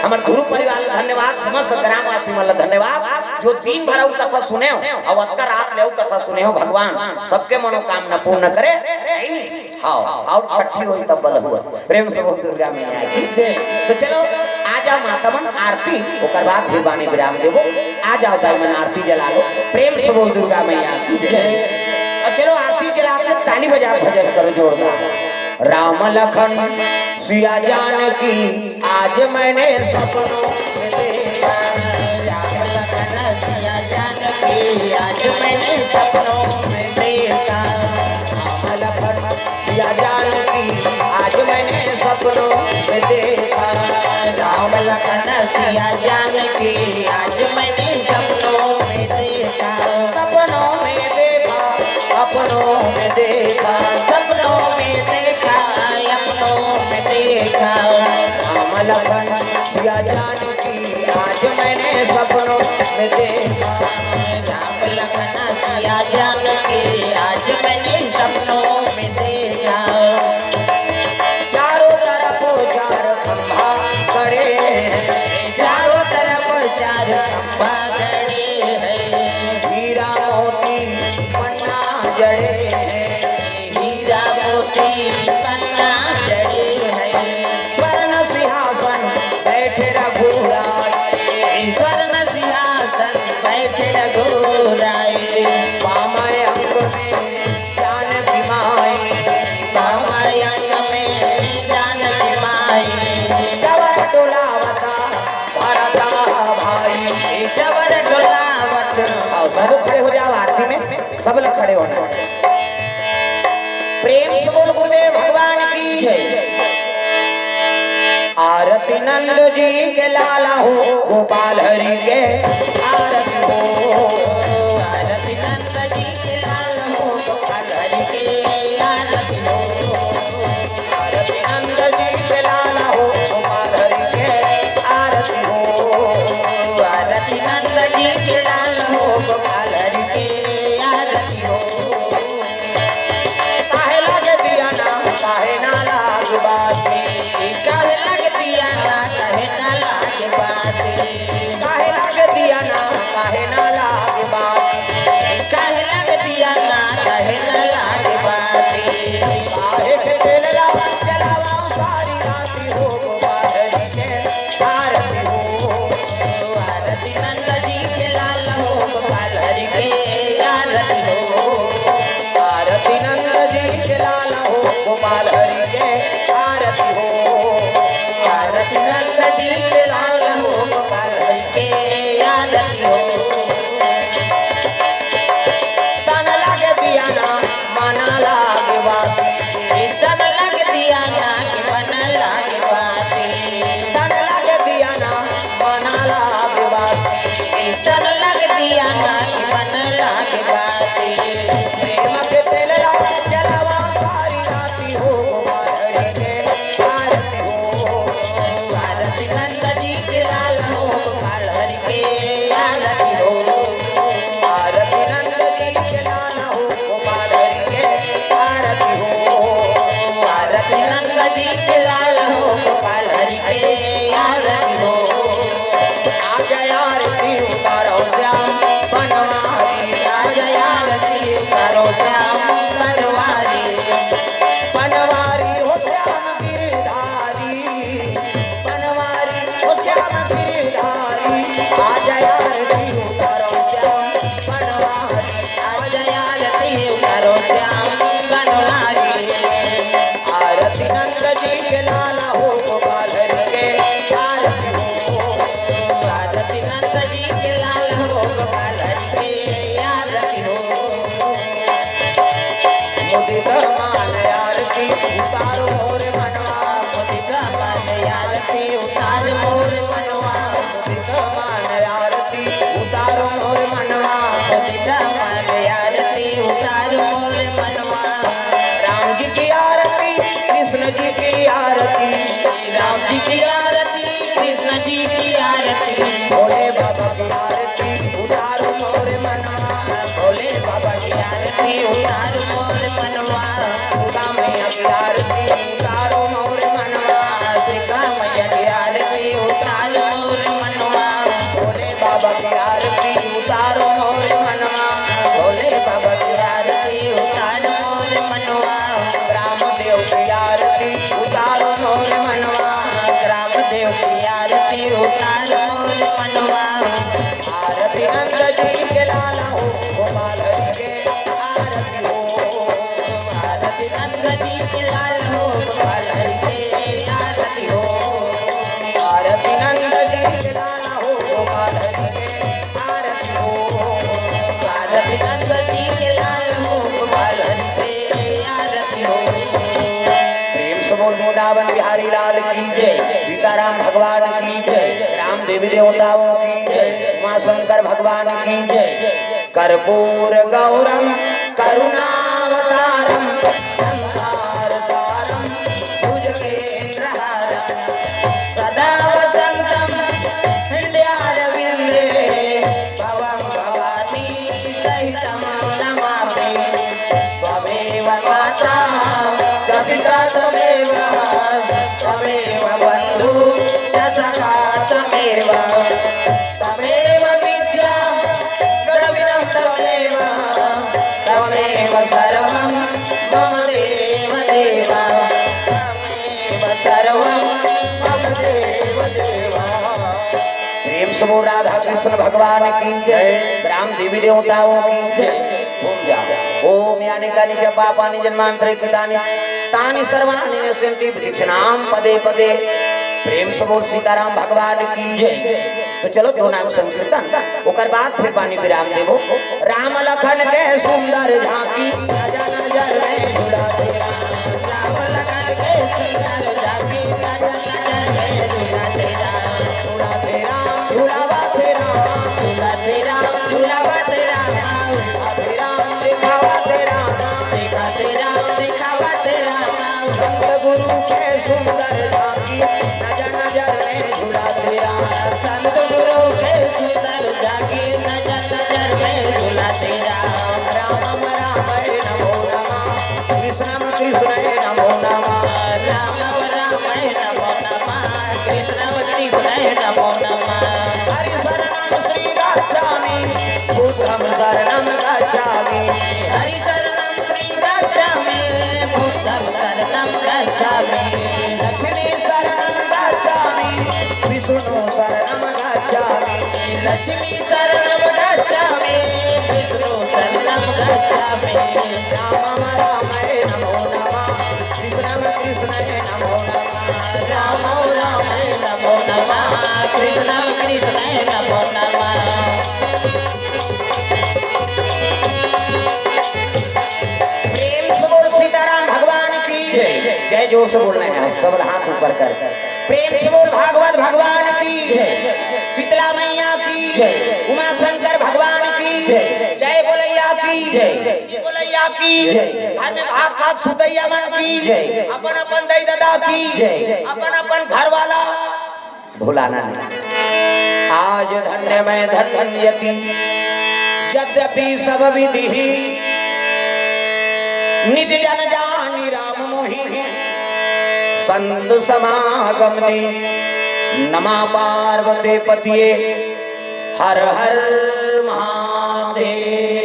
हमारे गुरु परिवार धन्यवाद, समस्त ग्रामवासी मतलब धन्यवाद जो दिन भर कथा सुने हो और अक्का रात ले कथा सुने हो। भगवान सबके मनोकामना पूर्ण करे। हाँ और छठी हुई तब बल हुआ प्रेम से बोल दुर्गा मैया की। तो चलो आ जाओ माता मन आरती ओकर बाद फिर बानी विराम देबो। आ जाओ दाई मन आरती जला लो प्रेम से बोल दुर्गा मैया की जय। और चलो आरती जला के ताली बजा भजन करो जोरदार। राम लखन सिया जानकी आज मैंने सपनों में देखा। राम लखन सिया जानकी आज मैंने सपनों में देखा। राम लखन सिया जानकी आज मैंने सपनों में देखा। राम लखन सिया जानकी आज मैंने सपनों में देखा। सपनों में देखा अपनों में देखा। सपनों में देखा अपनों में देखा। राम लखन सिया जानकी आज मैंने सपनों में देखा। राम लखन सिया जानकी आज मैंने सपनों में देखा। चारों तरफ चार खंभा खड़े हैं। चारों तरफ चार खंभा खड़े हैं। हीरा मोती पन्ना जड़े हैं। हीरा मोती पन्ना जड़े हैं। स्वर्ण सिंहासन बैठे रघुराय। स्वर्ण सिंहासन बैठे रघुराय। बामय अंग में जानकी माई। बामय अंग में जानकी माई। चवर डोलावता भरता भाई। चवर डोलावत सब खड़े हो जाओ आरती में सब लोग खड़े होना। प्रेम से बोल बोले भगवान की जय। आरती नंद जी के लाला हो गोपाल हरि के आरती हो। आरती नंद जी के लाला हो गोपाल हरि के आरती हो। आरती नंद जी के लाला हो गोपाल हरि के आरती हो। आरती नंद जी के लाला हो गोपाल हरि के आरती हो। काहे लगे दिया ना काहे ना लाग बाती। काहे लगे दिया ना काहे ना लाग बाती। काहे लगे दिया ना काहे ना लाग बाती। काहे लगे दिया ना काहे ना लाग बाती। काहे के तेल लावा जलावा सारी राती हो गोपाल हरि के आरती हो। आरती नंद जी के लाल हो गोपाल हरि के आरती हो। आरती नंद जी के लाल हो गोपाल हरि के आरती हो। आरती नंद जी के लाल हो गोपाल हरि के आरती हो। तन लगे दिया ना मन लागे बाती। तन लगे दिया ना कि मन लागे बाती। तन लगे दिया ना मन लागे बाती। तन लगे दिया ना कि मन लागे बाती। प्रेम के तेल जलावा सारी राती हो गोपाल हरि के आरती हो। आरती नंद जी के लाल हो गोपाल हरि के आरती हो। आरती नंद जी के लाल हो गोपाल हरि के आरती हो। आरती नंद जी के लाल हो गोपाल हरि के आरती हो। आ गया आरती उतारो श्याम बनवारी। आ गया आरती उतारो श्याम बनवारी। बनवारी हो श्याम गिरधारी। बनवारी हो श्याम गिरधारी। आ गया आरती उतारो श्याम बनवारी। आ गया आरती उतारो श्याम बनवारी। आरती नंद जी के लाला हो गोपाल हरि के आरती हो। आरती नंद जी के लाल हो गोपाल हरि के आरती हो। मुदित मान आरती उतारो मोर मनवा। मुदित मान आरती उतारो मोर मनवा। मुदित मान आरती उतारो मोर मनवा। मुदित मान आरती उतारो मोर मनवा। राम जी की आरती कृष्ण जी की आरती। राम जी की आरती कृष्ण जी की आरती। भोले बाबा की आरती उतारो मोर मनवा। भोले बाबा की आरती उतारो मोर मनवा। दुर्गा मैया की आरती उतारो मोर मनवा। दुर्गा मैया की आरती उतारो मनवा आरती नंद जी के लाल हो गोपाल हरि के आरती हो आरती नंद जी के लाल हो गोपाल हरि के आरती हो आरती नंद जी के लाल हो गोपाल हरि के आरती हो आरती नंद जी के लाल हो गोपाल हरि के आरती हो। प्रेम से बोल वृंदावन बिहारी लाल की जय सीताराम भगवान की जय राम देवी देवताओं की जय उमा शंकर भगवान की जय। कर्पूर गौरम करुणावतारम संसार सारम भुजगेन्द्रहारम सदा वसंतम हृदयारविंदे भवं भवानी सहितं नमामि त्वमेव माता च पिता त्वमेव त्वमेव बन्धु च सखा त्वमेव त्वमेव विद्या द्रविणं त्वमेव त्वमेव सर्वं मम देव देव त्वमेव सर्वं मम देव देव। प्रेम से बोल राधा कृष्ण भगवान की जय राम देवी देवताओं की जय। ओम जा ओम यानि कानि च पापानि जन्मांतरे कृतानि तानि सर्वाणि नश्यन्ति प्रदक्षिणाम पदे पदे। प्रेम से बोल सीताराम भगवान की जय। तो चलो दो नाम संकीर्तन ओकर बाद फिर पानी विराम देवो। राम लखन के सुंदर झांकी नजर नजर में झूला तेरा राम लखन के सुंदर झांकी नजर नजर में झूला तेरा झूला तेरा झूलावा तेरा झूला तेरा झूलावा तेरा झूला तेरा दिखावा तेरा देखा तेरा दिखावा तेरा संत गुरु के सुंदर झांकी नजर नजर में झूला तेरा संत गुरु के सुंदर झांकी नजर नजर में झूला तेरा। राम राम नमो नमः कृष्ण कृष्ण नमो नमः राम राम नमो नमः कृष्ण कृष्ण नमो नमः। हरि शरणं श्री गच्छामि बुद्धं शरणं गच्छामि हरि शरणं श्री गच्छामि बुद्धं शरणं गच्छामि लक्ष्मी शरणं गच्छामि विष्णु शरणं गच्छामि लक्ष्मी शरणं गच्छामि विष्णु शरणं गच्छामि। राम राम नमो नमः कृष्ण कृष्ण नमो नमः राम राम नमो नमः कृष्ण कृष्ण नमो नमः। प्रेम से बोल सीताराम भगवान की जय जय जोर से बोलना है सब हाथ ऊपर कर। प्रेम से बोल भागवत भगवान की जय शीतला मैया की जय उमा शंकर भगवान की जय जय बोलैया की जय बोलैया की जय घर में भाग भाग सुतैया मन की जय अपन अपन दई दादा की जय अपन अपन घर वाला भुलाना नहीं। आज धन्य में धन्यति यद्यपि सब विधि निधि जन जानी राम मोहि संत समागम दी नमा पार्वती पतिये हर हर महादेव।